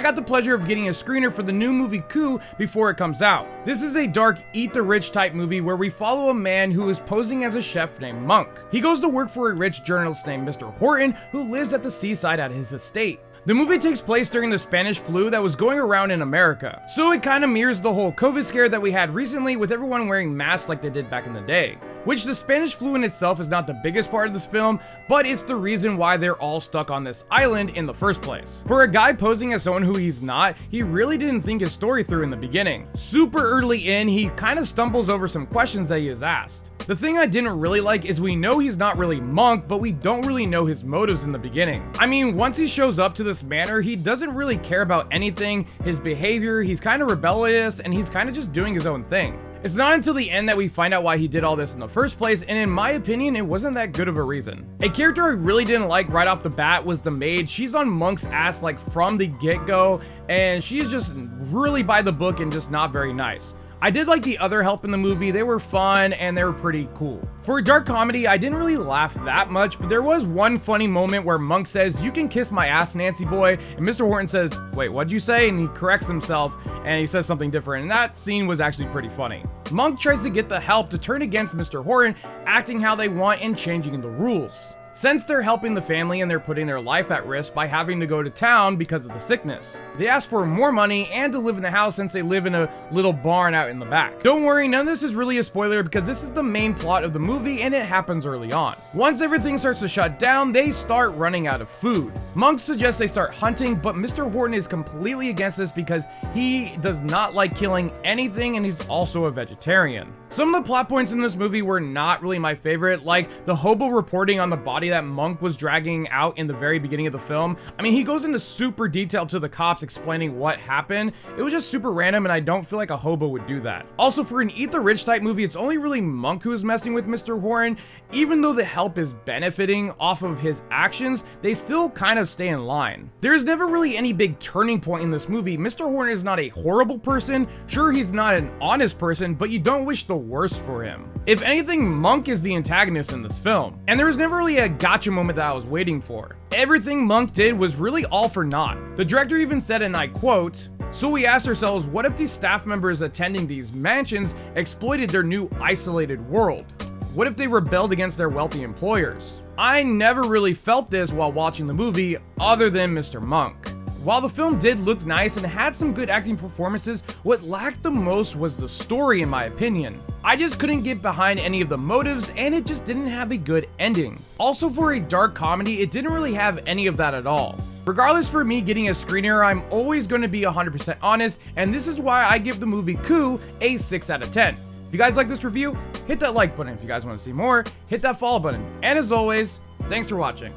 got the pleasure of getting a screener for the new movie Coup before it comes out. This is a dark eat the rich type movie where we follow a man who is posing as a chef named Monk. He goes to work for a rich journalist named Mr. Horton who lives at the seaside at his estate. The movie takes place during the Spanish flu that was going around in America, so it kind of mirrors the whole COVID scare that we had recently with everyone wearing masks like they did back in the day. Which the Spanish flu in itself is not the biggest part of this film, but it's the reason why they're all stuck on this island in the first place. For a guy posing as someone who he's not, he really didn't think his story through in the beginning. Super early in, he kind of stumbles over some questions that he is asked. The thing I didn't really like is we know he's not really Monk, but we don't really know his motives in the beginning. I mean, once he shows up to this manor, he doesn't really care about anything, his behavior, he's kind of rebellious, and he's kind of just doing his own thing. It's not until the end that we find out why he did all this in the first place, and in my opinion, it wasn't that good of a reason. A character I really didn't like right off the bat was the maid. She's on Monk's ass like from the get-go, and she's just really by the book and just not very nice. I did like the other help in the movie, they were fun and they were pretty cool. For a dark comedy, I didn't really laugh that much, but there was one funny moment where Monk says, "You can kiss my ass, Nancy boy," and Mr. Horton says, "Wait, what'd you say?" And he corrects himself and he says something different, and that scene was actually pretty funny. Monk tries to get the help to turn against Mr. Horton, acting how they want and changing the rules. Since they're helping the family and they're putting their life at risk by having to go to town because of the sickness. They ask for more money and to live in the house since they live in a little barn out in the back. Don't worry, none of this is really a spoiler because this is the main plot of the movie and it happens early on. Once everything starts to shut down, they start running out of food. Monk suggests they start hunting, but Mr. Horton is completely against this because he does not like killing anything and he's also a vegetarian. Some of the plot points in this movie were not really my favorite, like the hobo reporting on the body that Monk was dragging out in the very beginning of the film. I mean, he goes into super detail to the cops explaining what happened. It was just super random and I don't feel like a hobo would do that. Also, for an eat the rich type movie, it's only really Monk who is messing with Mr. Horton. Even though the help is benefiting off of his actions, they still kind of stay in line. There's never really any big turning point in this movie. Mr. Horton is not a horrible person. Sure, he's not an honest person, but you don't wish the worst for him. If anything, Monk is the antagonist in this film. And there was never really a gotcha moment that I was waiting for. Everything Monk did was really all for naught. The director even said, and I quote, "So we asked ourselves, what if these staff members attending these mansions exploited their new isolated world? What if they rebelled against their wealthy employers?" I never really felt this while watching the movie, other than Mr. Monk. While the film did look nice and had some good acting performances, what lacked the most was the story in my opinion. I just couldn't get behind any of the motives and it just didn't have a good ending. Also, for a dark comedy, it didn't really have any of that at all. Regardless, for me getting a screener, I'm always going to be 100% honest, and this is why I give the movie Coup a 6 out of 10. If you guys like this review, hit that like button. If you guys want to see more, hit that follow button. And as always, thanks for watching.